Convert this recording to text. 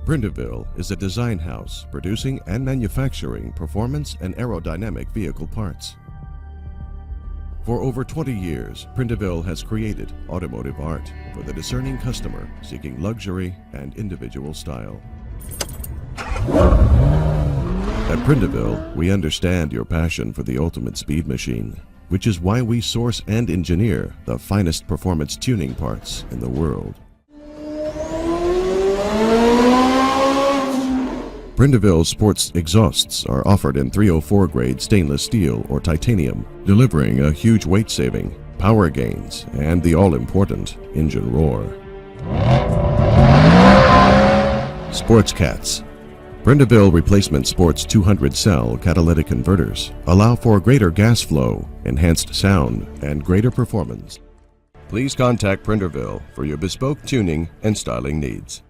Prindiville is a design house producing and manufacturing performance and aerodynamic vehicle parts. For over 20 years, Prindiville has created automotive art for the discerning customer seeking luxury and individual style. At Prindiville, we understand your passion for the ultimate speed machine, which is why we source and engineer the finest performance tuning parts in the world. Prindiville sports exhausts are offered in 304 grade stainless steel or titanium, delivering a huge weight saving, power gains, and the all-important engine roar. Sports Cats. Prindiville replacement sports 200 cell catalytic converters allow for greater gas flow, enhanced sound, and greater performance. Please contact Prindiville for your bespoke tuning and styling needs.